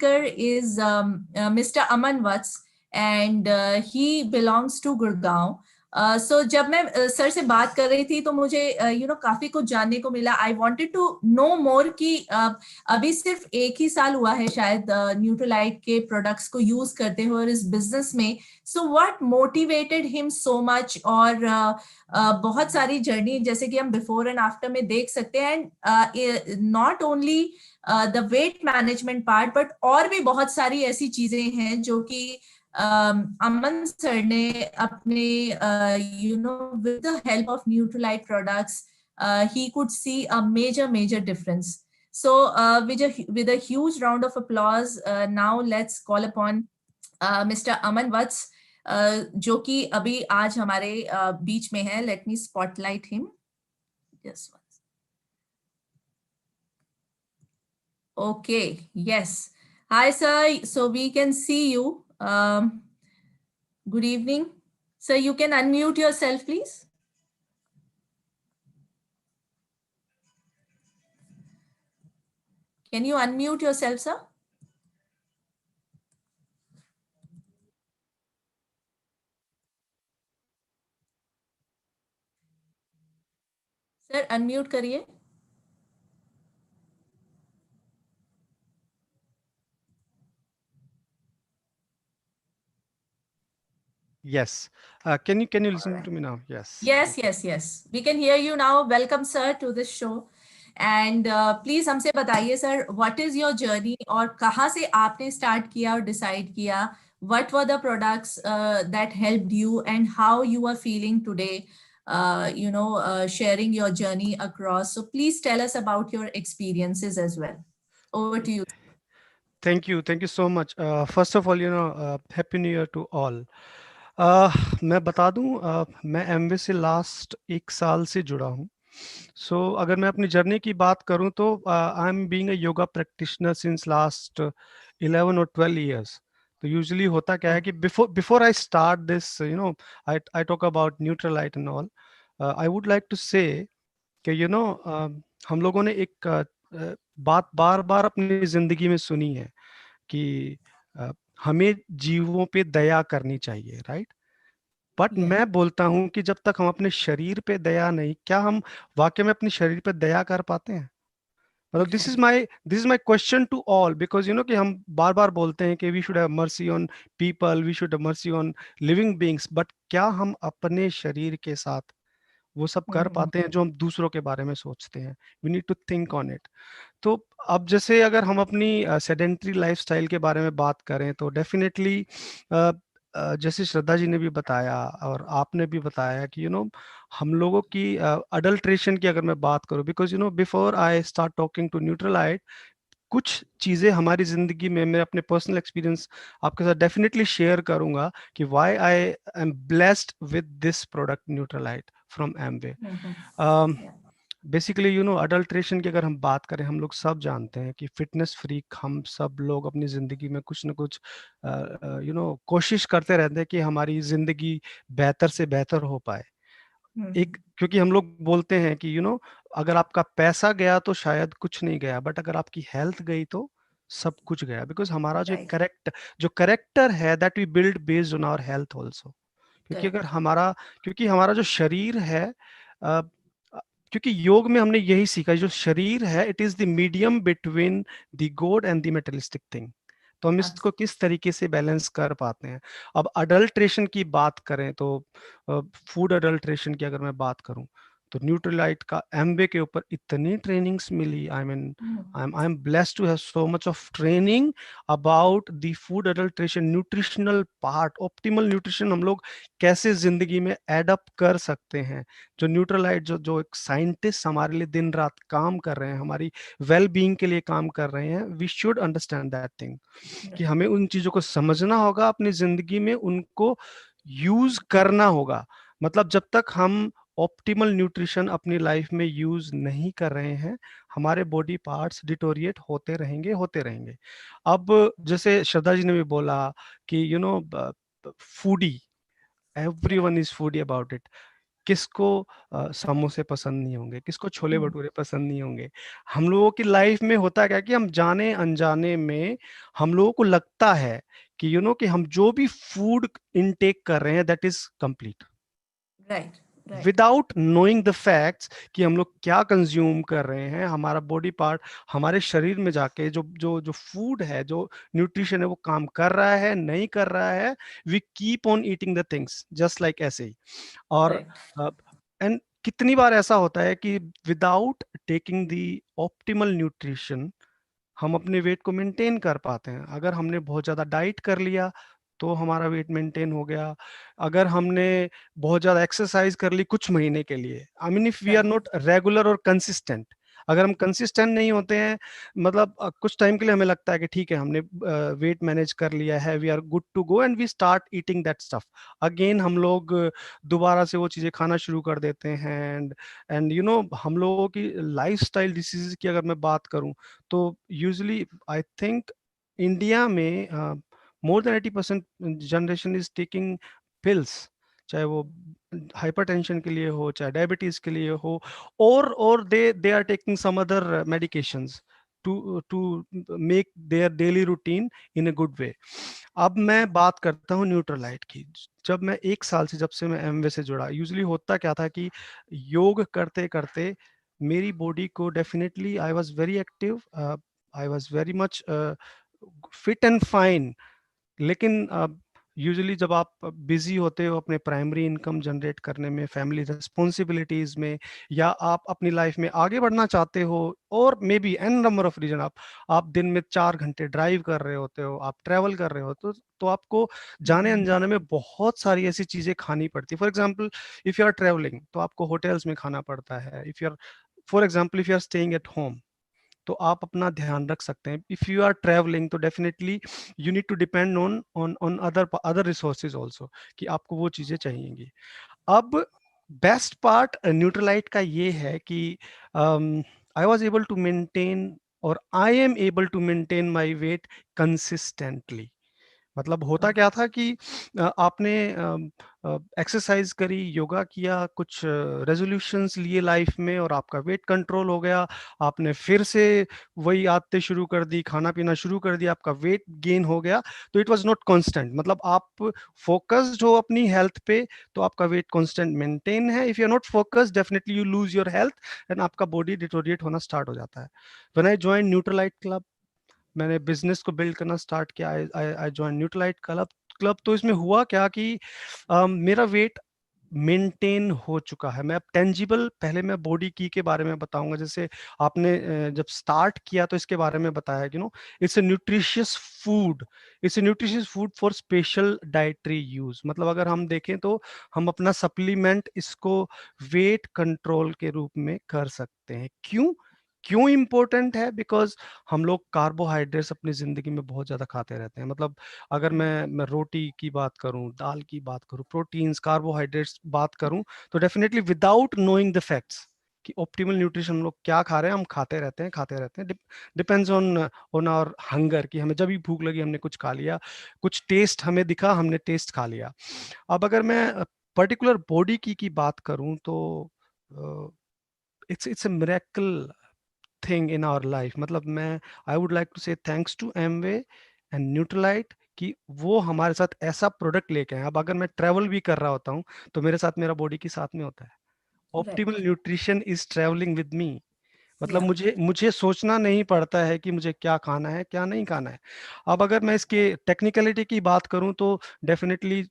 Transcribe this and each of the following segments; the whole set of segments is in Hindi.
is Mr. Aman Vats, and he belongs to Gurgaon. So जब मैं सर से बात कर रही थी तो मुझे काफी कुछ जानने को मिला. आई वांटेड टू नो मोर कि अभी सिर्फ एक ही साल हुआ है शायद न्यूट्रलाइट के प्रोडक्ट्स को यूज करते हुए और इस बिजनेस में. So what motivated him so much, और बहुत सारी जर्नी जैसे कि हम बिफोर एंड आफ्टर में देख सकते हैं. And not only the weight management part, but और भी बहुत सारी ऐसी चीजें हैं जो कि अमन सर ने अपने with the help of Nutralite products, he could see a major difference. So with a huge round of applause, now let's call upon Mr. Aman Vats, जो कि अभी आज हमारे बीच में है. Let me spotlight him. Just one. Okay, yes. Hi, sir. So we can see you. Good evening. Sir, you can unmute yourself, please. Can you unmute yourself, sir? Sir, unmute करिए. Yes. Can you listen to me now? Yes. Yes. We can hear you now. Welcome, sir, to this show. And please हमसे बताइए, sir, what is your journey और कहाँ से आपने start किया और decide किया? What were the products that helped you, and how you are feeling today? Sharing your journey across. So please tell us about your experiences as well. Over to you. Thank you so much. First of all, Happy New Year to all. मैं बता दूं, मैं एमवे से लास्ट 1 साल से जुड़ा हूं. सो अगर मैं अपनी जर्नी की बात करूं तो I am being a yoga practitioner since last 11 और 12 इयर्स. तो यूजुअली होता क्या है कि before I start this, I talk about Nutrilite and all. I would like to say कि हम लोगों ने एक बात बार बार अपनी जिंदगी में सुनी है कि हमें जीवों पे दया करनी चाहिए, राइट? बट मैं बोलता हूं कि जब तक हम अपने शरीर पे दया नहीं, क्या हम वाकई में अपने शरीर पे दया कर पाते हैं? मतलब this is my question to all, because कि हम बार बार बोलते हैं कि we should have mercy on people, we should have mercy on living beings, but क्या हम अपने शरीर के साथ वो सब कर पाते हैं जो हम दूसरों के बारे में सोचते हैं? We need to think on it. तो अब जैसे अगर हम अपनी सेडेंट्री लाइफस्टाइल के बारे में बात करें तो डेफिनेटली जैसे श्रद्धा जी ने भी बताया और आपने भी बताया कि हम लोगों की अडल्ट्रेशन की अगर मैं बात करूं, because before I start talking to Nutrilite, कुछ चीजें हमारी जिंदगी में मैं अपने पर्सनल एक्सपीरियंस आपके साथ डेफिनेटली शेयर करूंगा कि why I am blessed with this product Nutrilite from Amway. Basically adulteration की अगर हम बात करें, हम लोग सब जानते हैं कि फिटनेस फ्रीक हम सब लोग अपनी ज़िंदगी में कुछ ना कुछ कोशिश करते रहते हैं कि हमारी ज़िंदगी बेहतर से बेहतर हो पाए. एक क्योंकि हम लोग बोलते हैं कि अगर आपका पैसा गया तो शायद कुछ नहीं गया, बट अगर आपकी हेल्थ गई तो सब कुछ गया. बिकॉज हमारा जो करेक्टर है that we build based on our health also. क्योंकि हमारा जो शरीर है, क्योंकि योग में हमने यही सीखा, जो शरीर है it is the medium between the God and the materialistic thing. तो हम इसको किस तरीके से बैलेंस कर पाते हैं. अब अडल्ट्रेशन की बात करें तो फूड अडल्ट्रेशन की अगर मैं बात करूं तो न्यूट्रीलाइट का एमवे के ऊपर इतनी ट्रेनिंग्स मिली. I am blessed to have so much of training about the food adulteration, nutritional part, optimal nutrition हम लोग कैसे जिंदगी में एडअप कर सकते हैं. जो न्यूट्रलाइट जो एक साइंटिस्ट हमारे लिए दिन रात काम कर रहे हैं, हमारी वेल बीइंग के लिए काम कर रहे हैं, we should understand that thing कि हमें उन चीजों को समझना होगा, अपनी जिंदगी में उनको यूज करना होगा. मतलब जब तक हम ऑप्टिमल न्यूट्रिशन अपनी लाइफ में यूज नहीं कर रहे हैं, हमारे बॉडी पार्ट्स डिटोरिएट होते रहेंगे. अब जैसे श्रद्धा जी ने भी बोला कि foodie, everyone is foodie about it. किसको समोसे पसंद नहीं होंगे, किसको छोले भटूरे पसंद नहीं होंगे। हम लोगों की लाइफ में होता क्या कि हम जाने अनजाने में हम लोगों को लगता है कि कि हम जो भी फूड इनटेक कर रहे हैं that is complete, right right without knowing the facts कि हम लोग क्या कंज्यूम कर रहे हैं। हमारा बॉडी पार्ट हमारे शरीर में जाके जो जो जो फूड है, जो न्यूट्रिशन है, वो काम कर रहा है नहीं कर रहा है। We keep on eating the things just like ऐसे ही। और राइट एंड कितनी बार ऐसा होता है कि without taking the optimal nutrition हम अपने वेट को मेंटेन कर पाते हैं। अगर हमने बहुत ज़्यादा डाइट कर लिया तो हमारा वेट मेंटेन हो गया। अगर हमने बहुत ज़्यादा एक्सरसाइज कर ली कुछ महीने के लिए, I mean if we are right not regular और कंसिस्टेंट, अगर हम कंसिस्टेंट नहीं होते हैं, मतलब कुछ टाइम के लिए हमें लगता है कि ठीक है हमने वेट मैनेज कर लिया है, we are good to go, and we start eating that stuff again. हम लोग दोबारा से वो चीज़ें खाना शुरू कर देते हैं। एंड हम लोगों की लाइफस्टाइल डिसीज की अगर मैं बात करूं तो यूजली आई थिंक इंडिया में more than 80% generation is taking pills, चाहे वो हाइपरटेंशन के लिए हो, चाहे डायबिटीज के लिए हो, और they are taking some other medications to make their daily routine in a good way. अब मैं बात करता हूँ न्यूट्रलाइट की। जब मैं 1 साल से, जब से मैं एमवे से जुड़ा, यूजली होता क्या था कि योग करते करते मेरी बॉडी को definitely I was very active, I was very much fit and fine. लेकिन यूजुअली जब आप बिजी होते हो अपने प्राइमरी इनकम जनरेट करने में, फैमिली रिस्पॉन्सिबिलिटीज में, या आप अपनी लाइफ में आगे बढ़ना चाहते हो, और maybe an number of reason, आप दिन में 4 घंटे ड्राइव कर रहे होते हो, आप ट्रैवल कर रहे हो, तो आपको जाने अनजाने में बहुत सारी ऐसी चीजें खानी पड़ती है। For example if you are travelling तो आपको होटल्स में खाना पड़ता है। If you are for example if you are staying at home तो आप अपना ध्यान रख सकते हैं। इफ यू आर ट्रैवलिंग तो definitely you need to depend on other other resources also, कि आपको वो चीजें चाहिएंगी। अब बेस्ट पार्ट न्यूट्रलाइट का ये है कि I was able to maintain, और I am able to maintain my weight consistently. मतलब होता क्या था कि आपने एक्सरसाइज करी, योगा किया, कुछ रेजोल्यूशंस लिए लाइफ में, और आपका वेट कंट्रोल हो गया। आपने फिर से वही आदतें शुरू कर दी, खाना पीना शुरू कर दिया, आपका वेट गेन हो गया। तो इट वाज नॉट कांस्टेंट, मतलब आप फोकस्ड हो अपनी हेल्थ पे तो आपका वेट कांस्टेंट मेंटेन है। If you are not focused definitely you lose your health and आपका बॉडी डिटोरिएट होना स्टार्ट हो जाता है। When I join Nutrilite club, मैंने बिजनेस को बिल्ड करना स्टार्ट किया, आई जॉइन न्यूट्रलाइट क्लब। तो इसमें हुआ क्या कि मेरा वेट मेंटेन हो चुका है। मैं अब टेंजिबल, पहले मैं बॉडी की के बारे में बताऊंगा। जैसे आपने जब स्टार्ट किया तो इसके बारे में बताया कि it's a nutritious food, it's a nutritious food for special dietary use. मतलब अगर हम देखें तो हम अपना सप्लीमेंट इसको वेट कंट्रोल के रूप में कर सकते हैं। क्यों क्यों इंपॉर्टेंट है? बिकॉज हम लोग कार्बोहाइड्रेट्स अपनी जिंदगी में बहुत ज्यादा खाते रहते हैं। मतलब अगर मैं रोटी की बात करूं, दाल की बात करूं, प्रोटीन्स, कार्बोहाइड्रेट्स बात करूं, तो definitely without knowing the facts कि ऑप्टिमल न्यूट्रिशन हम लोग क्या खा रहे हैं, हम खाते रहते हैं। Depends on on our hunger, कि हमें जब भी भूख लगी हमने कुछ खा लिया, कुछ टेस्ट हमें दिखा हमने टेस्ट खा लिया। अब अगर मैं पर्टिकुलर बॉडी की बात करूं तो it's a miracle thing in our life. मतलब मैं I would like to say thanks to Amway and Nutrilite कि वो हमारे साथ ऐसा प्रोडक्ट लेके आए। अब अगर मैं ट्रेवल भी कर रहा होता हूँ तो मेरे साथ मेरा बॉडी के साथ में होता है। Right optimal nutrition is travelling with me. मतलब या मुझे मुझे सोचना नहीं पड़ता है कि मुझे क्या खाना है क्या नहीं खाना है। अब अगर मैं इसके टेक्निकलिटी की बात करूं तो डेफिनेटली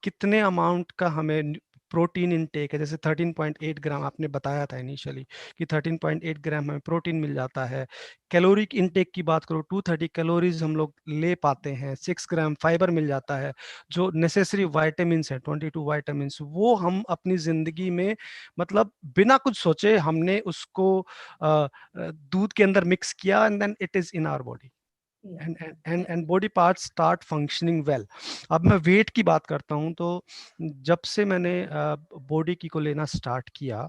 कितने अमाउंट का हमें प्रोटीन इनटेक है। जैसे 13.8 ग्राम आपने बताया था इनिशियली कि 13.8 ग्राम हमें प्रोटीन मिल जाता है। कैलोरिक इनटेक की बात करो, 230 कैलोरीज हम लोग ले पाते हैं। 6 ग्राम फाइबर मिल जाता है। जो नेसेसरी वाइटामिन है, 22 वाइटामिन, वो हम अपनी जिंदगी में, मतलब बिना कुछ सोचे हमने उसको दूध के अंदर मिक्स किया, and then it is in our body, या and body part start functioning well. अब मैं वेट की बात करता हूं तो जब से मैंने बॉडी की को लेना स्टार्ट किया,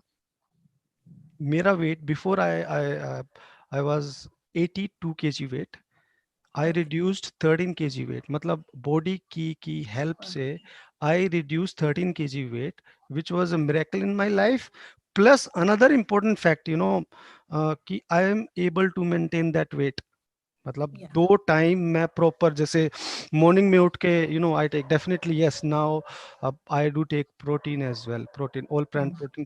मेरा weight before I I I was 82 kg weight, I okay reduced 13 kg weight. मतलब बॉडी की हेल्प से I reduced 13 kg weight, which was a miracle in my life. Plus another important fact, कि I am able to maintain that weight. मतलब Yeah. 2 टाइम मैं प्रॉपर, जैसे मॉर्निंग में उठ के I take definitely, yes now I do take protein as well, protein, all plant Mm. Protein